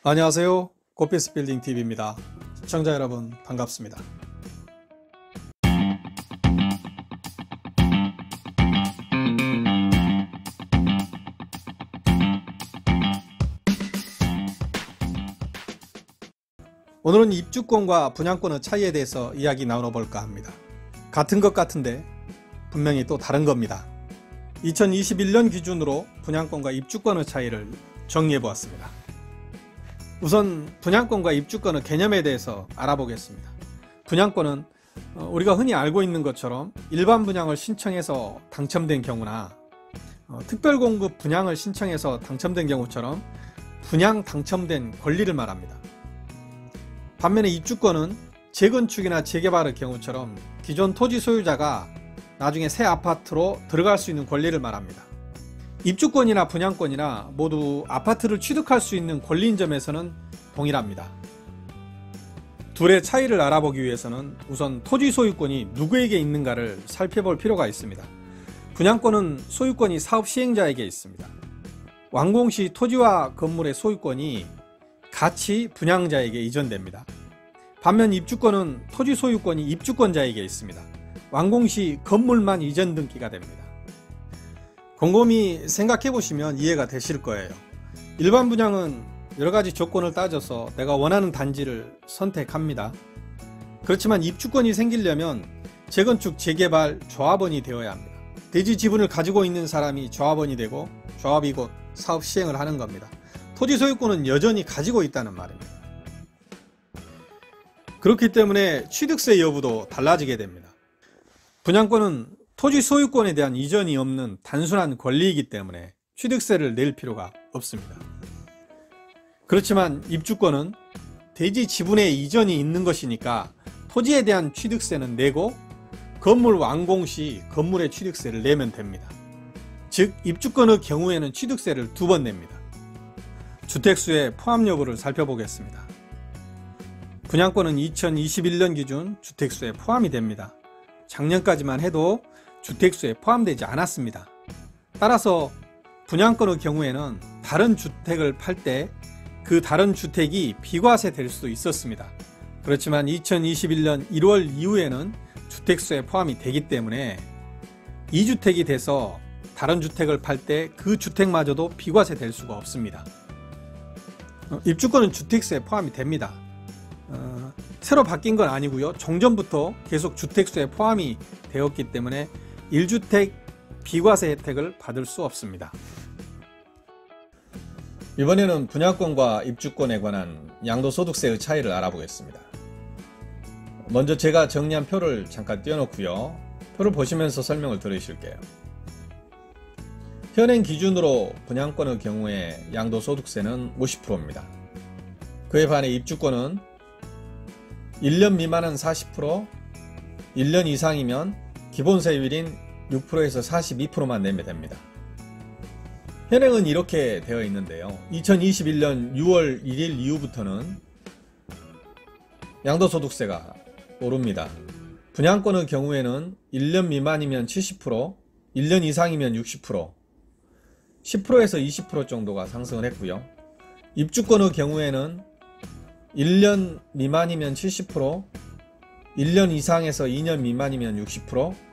안녕하세요. 고피스 빌딩 TV입니다. 시청자 여러분 반갑습니다. 오늘은 입주권과 분양권의 차이에 대해서 이야기 나눠볼까 합니다. 같은 것 같은데 분명히 또 다른 겁니다. 2021년 기준으로 분양권과 입주권의 차이를 정리해 보았습니다. 우선 분양권과 입주권의 개념에 대해서 알아보겠습니다. 분양권은 우리가 흔히 알고 있는 것처럼 일반 분양을 신청해서 당첨된 경우나 특별공급 분양을 신청해서 당첨된 경우처럼 분양 당첨된 권리를 말합니다. 반면에 입주권은 재건축이나 재개발의 경우처럼 기존 토지 소유자가 나중에 새 아파트로 들어갈 수 있는 권리를 말합니다. 입주권이나 분양권이나 모두 아파트를 취득할 수 있는 권리인 점에서는 동일합니다. 둘의 차이를 알아보기 위해서는 우선 토지 소유권이 누구에게 있는가를 살펴볼 필요가 있습니다. 분양권은 소유권이 사업 시행자에게 있습니다. 완공 시 토지와 건물의 소유권이 같이 분양자에게 이전됩니다. 반면 입주권은 토지 소유권이 입주권자에게 있습니다. 완공 시 건물만 이전 등기가 됩니다. 곰곰이 생각해 보시면 이해가 되실 거예요. 일반 분양은 여러 가지 조건을 따져서 내가 원하는 단지를 선택합니다. 그렇지만 입주권이 생기려면 재건축, 재개발, 조합원이 되어야 합니다. 대지 지분을 가지고 있는 사람이 조합원이 되고 조합이 곧 사업 시행을 하는 겁니다. 토지 소유권은 여전히 가지고 있다는 말입니다. 그렇기 때문에 취득세 여부도 달라지게 됩니다. 분양권은 토지 소유권에 대한 이전이 없는 단순한 권리이기 때문에 취득세를 낼 필요가 없습니다. 그렇지만 입주권은 대지 지분의 이전이 있는 것이니까 토지에 대한 취득세는 내고 건물 완공 시 건물의 취득세를 내면 됩니다. 즉 입주권의 경우에는 취득세를 2번 냅니다. 주택수의 포함 여부를 살펴보겠습니다. 분양권은 2021년 기준 주택수에 포함이 됩니다. 작년까지만 해도 주택수에 포함되지 않았습니다. 따라서 분양권의 경우에는 다른 주택을 팔 때 그 다른 주택이 비과세 될 수도 있었습니다. 그렇지만 2021년 1월 이후에는 주택수에 포함이 되기 때문에 2주택이 돼서 다른 주택을 팔 때 그 주택마저도 비과세 될 수가 없습니다. 입주권은 주택수에 포함이 됩니다. 새로 바뀐 건 아니고요. 종전부터 계속 주택수에 포함이 되었기 때문에 1주택 비과세 혜택을 받을 수 없습니다. 이번에는 분양권과 입주권에 관한 양도소득세의 차이를 알아보겠습니다. 먼저 제가 정리한 표를 잠깐 띄워놓고요. 표를 보시면서 설명을 들으실게요. 현행 기준으로 분양권의 경우에 양도소득세는 50%입니다. 그에 반해 입주권은 1년 미만은 40%, 1년 이상이면 기본세율인 6%에서 42%만 내면 됩니다. 현행은 이렇게 되어 있는데요. 2021년 6월 1일 이후부터는 양도소득세가 오릅니다. 분양권의 경우에는 1년 미만이면 70%, 1년 이상이면 60%, 10%에서 20% 정도가 상승을 했고요. 입주권의 경우에는 1년 미만이면 70%, 1년 이상에서 2년 미만이면 60%,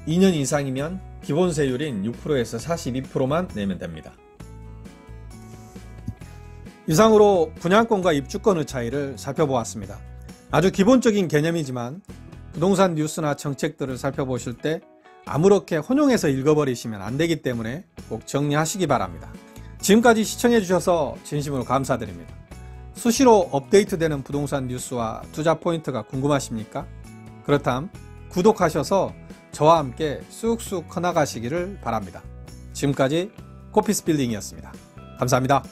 2년 이상이면 기본세율인 6%에서 42%만 내면 됩니다. 이상으로 분양권과 입주권의 차이를 살펴보았습니다. 아주 기본적인 개념이지만 부동산 뉴스나 정책들을 살펴보실 때 아무렇게 혼용해서 읽어버리시면 안 되기 때문에 꼭 정리하시기 바랍니다. 지금까지 시청해 주셔서 진심으로 감사드립니다. 수시로 업데이트되는 부동산 뉴스와 투자 포인트가 궁금하십니까? 그렇다면 구독하셔서 저와 함께 쑥쑥 커나가시기를 바랍니다. 지금까지 고피스 빌딩이었습니다. 감사합니다.